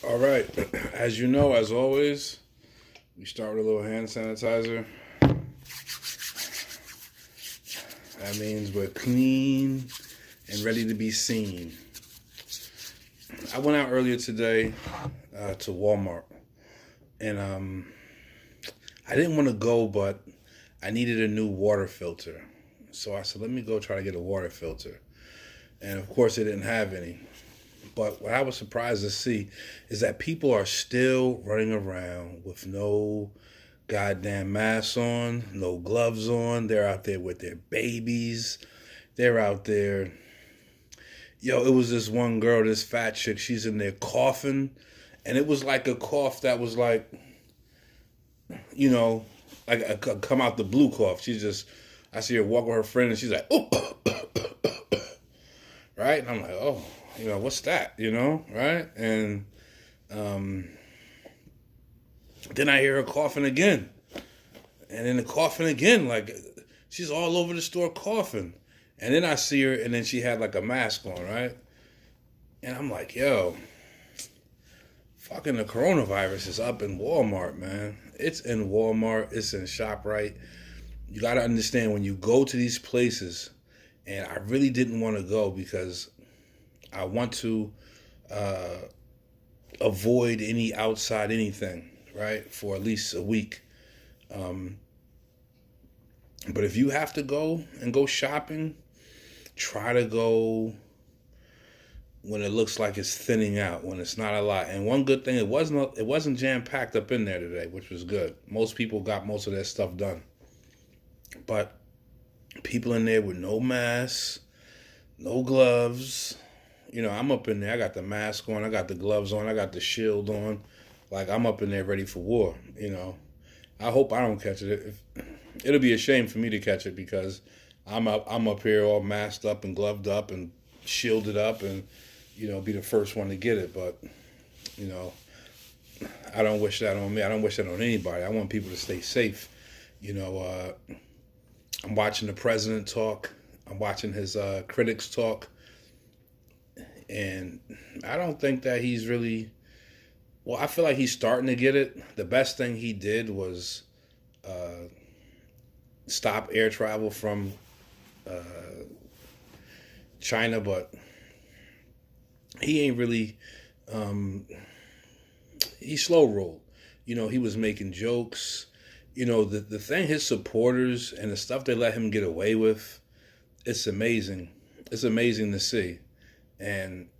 All right. As you know, as always, we start with a little hand sanitizer. That means we're clean and ready to be seen. I went out earlier today to Walmart, and I didn't want to go, but I needed a new water filter. So I said, let me go try to get a water filter. And of course, they didn't have any. But what I was surprised to see is that people are still running around with no goddamn masks on, no gloves on. They're out there with their babies. They're out there. Yo, it was this one girl, this fat chick. She's in there coughing. And it was like a cough that was like, you know, like a come out the blue cough. I see her walk with her friend and she's like, oh, right? And I'm like, oh, what's that, right? And then I hear her coughing again. And then the coughing again, like she's all over the store coughing. And then I see her and then she had like a mask on, right? And I'm like, yo, fucking the coronavirus is up in Walmart, man. It's in Walmart, it's in Shoprite. You got to understand when you go to these places, and I really didn't want to go because I want to avoid any outside anything, right, for at least a week. But if you have to go and go shopping, try to go when it looks like it's thinning out, when it's not a lot. And one good thing, it wasn't jam packed up in there today, which was good. Most people got most of their stuff done, but people in there with no masks, no gloves. I'm up in there. I got the mask on. I got the gloves on. I got the shield on. Like, I'm up in there ready for war, I hope I don't catch it. It'll be a shame for me to catch it because I'm up here all masked up and gloved up and shielded up and, be the first one to get it. But, I don't wish that on me. I don't wish that on anybody. I want people to stay safe. I'm watching the president talk. I'm watching his critics talk. And I don't think that he's really... Well, I feel like he's starting to get it. The best thing he did was stop air travel from China, but he ain't really... he slow rolled. He was making jokes. The thing his supporters and the stuff they let him get away with, it's amazing. It's amazing to see. And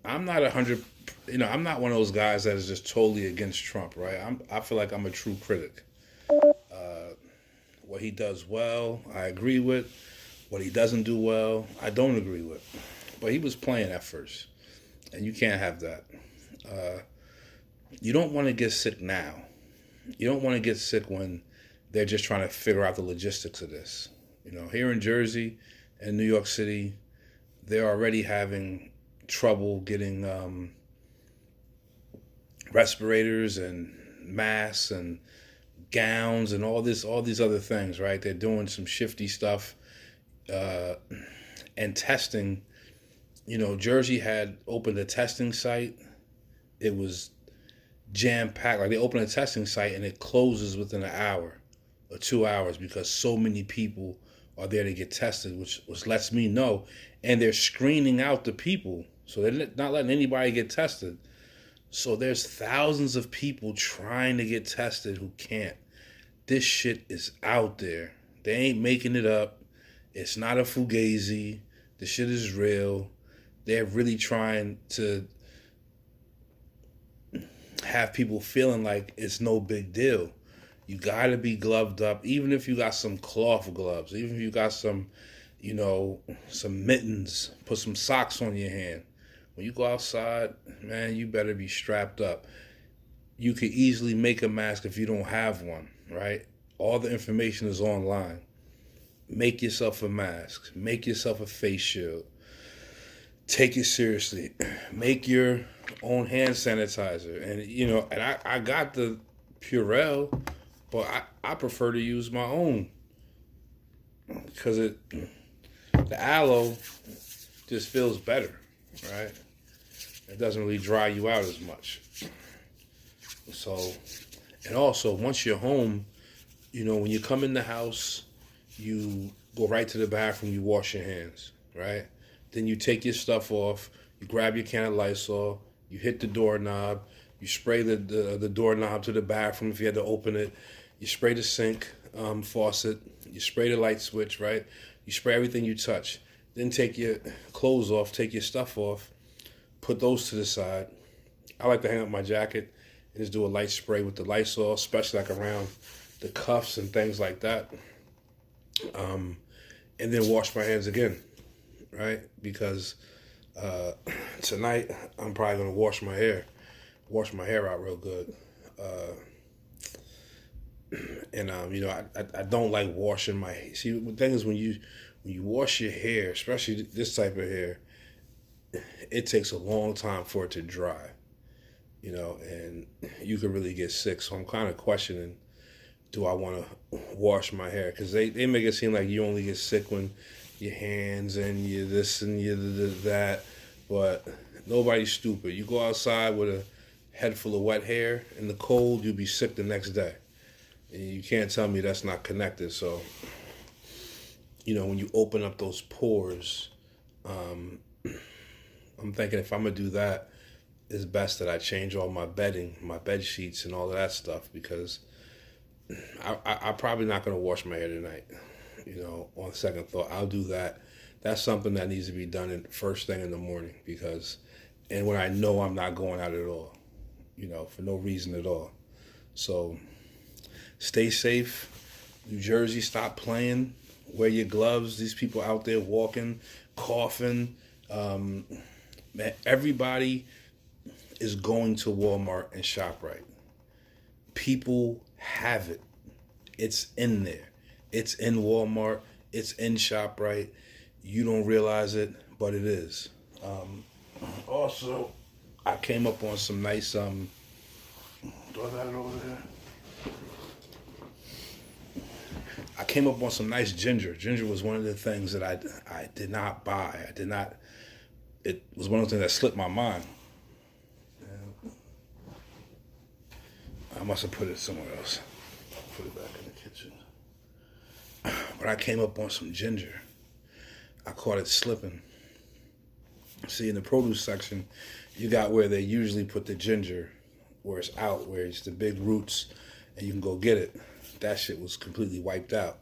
I'm not I'm not one of those guys that is just totally against Trump, right? I feel like I'm a true critic. What he does well, I agree with. What he doesn't do well, I don't agree with. But he was playing at first, and you can't have that. You don't want to get sick now. You don't want to get sick when they're just trying to figure out the logistics of this. Here in Jersey and New York City, they're already having trouble getting respirators and masks and gowns and all these other things, right? They're doing some shifty stuff and testing. Jersey had opened a testing site. It was jam-packed. Like, they open a testing site and it closes within an hour or 2 hours because so many people are there to get tested, which lets me know. And they're screening out the people. So they're not letting anybody get tested. So there's thousands of people trying to get tested who can't. This shit is out there. They ain't making it up. It's not a fugazi. The shit is real. They're really trying to have people feeling like it's no big deal. You gotta be gloved up, even if you got some cloth gloves, even if you got some, some mittens, put some socks on your hand. When you go outside, man, you better be strapped up. You could easily make a mask if you don't have one, right? All the information is online. Make yourself a mask. Make yourself a face shield. Take it seriously. Make your own hand sanitizer. And, I got the Purell, but I prefer to use my own. Because the aloe just feels better, right? It doesn't really dry you out as much. So, and also once you're home, when you come in the house, you go right to the bathroom, you wash your hands, right? Then you take your stuff off, you grab your can of Lysol, you hit the doorknob, you spray the doorknob to the bathroom if you had to open it, you spray the sink faucet, you spray the light switch, right? You spray everything you touch. Then take your clothes off, take your stuff off, put those to the side. I like to hang up my jacket and just do a light spray with the Lysol, especially like around the cuffs and things like that. And then wash my hands again, right? Because tonight I'm probably gonna wash my hair out real good. I don't like washing my hair. See, the thing is when you wash your hair, especially this type of hair, it takes a long time for it to dry, and you can really get sick. So I'm kind of questioning, do I want to wash my hair? Because they make it seem like you only get sick when your hands and you this and you that, but nobody's stupid. You go outside with a head full of wet hair in the cold, you'll be sick the next day. And you can't tell me that's not connected. So, when you open up those pores, I'm thinking if I'm going to do that, it's best that I change all my bedding, my bed sheets and all of that stuff, because I'm probably not going to wash my hair tonight. On second thought, I'll do that. That's something that needs to be done first thing in the morning, and when I know I'm not going out at all, for no reason at all. So stay safe. New Jersey, stop playing. Wear your gloves. These people out there walking, coughing. Man, everybody is going to Walmart and Shoprite. People have it. It's in there. It's in Walmart. It's in Shoprite. You don't realize it, but it is. Also, I came up on some nice, do I got it over there? I came up on some nice ginger. Ginger was one of the things that I did not buy. It was one of the things that slipped my mind. I must have put it somewhere else. Put it back in the kitchen. But I came up on some ginger. I caught it slipping. See, in the produce section, you got where they usually put the ginger, where it's out, where it's the big roots, and you can go get it. That shit was completely wiped out.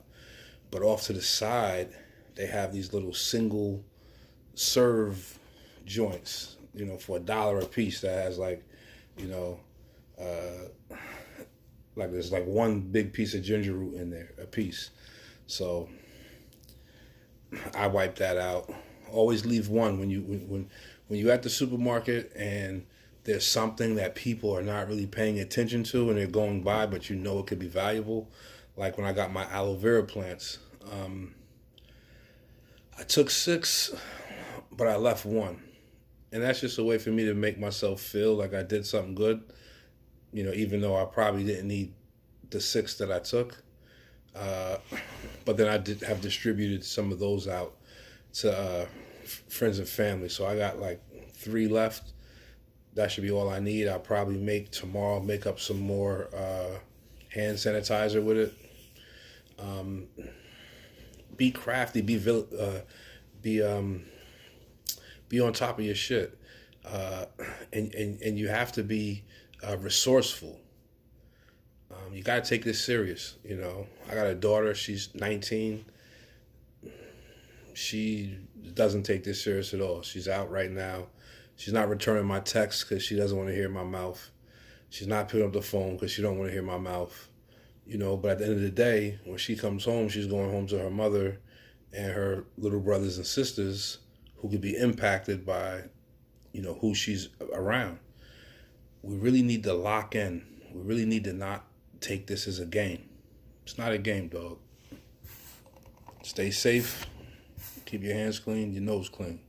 But off to the side, they have these little single serve joints, for $1 a piece that has like there's like one big piece of ginger root in there, a piece. So I wiped that out. Always leave one when you're at the supermarket and there's something that people are not really paying attention to and they're going by, but it could be valuable. Like when I got my aloe vera plants, I took 6, but I left 1. And that's just a way for me to make myself feel like I did something good, even though I probably didn't need the 6 that I took. But then I did have distributed some of those out to friends and family. So I got like 3 left. That should be all I need. I'll probably make up some more hand sanitizer with it. Be crafty. Be on top of your shit. And you have to be resourceful. You got to take this serious. I got a daughter. She's 19. She doesn't take this serious at all. She's out right now. She's not returning my texts because she doesn't want to hear my mouth. She's not picking up the phone because she don't want to hear my mouth. But at the end of the day, when she comes home, she's going home to her mother and her little brothers and sisters who could be impacted by, who she's around. We really need to lock in. We really need to not take this as a game. It's not a game, dog. Stay safe. Keep your hands clean, your nose clean.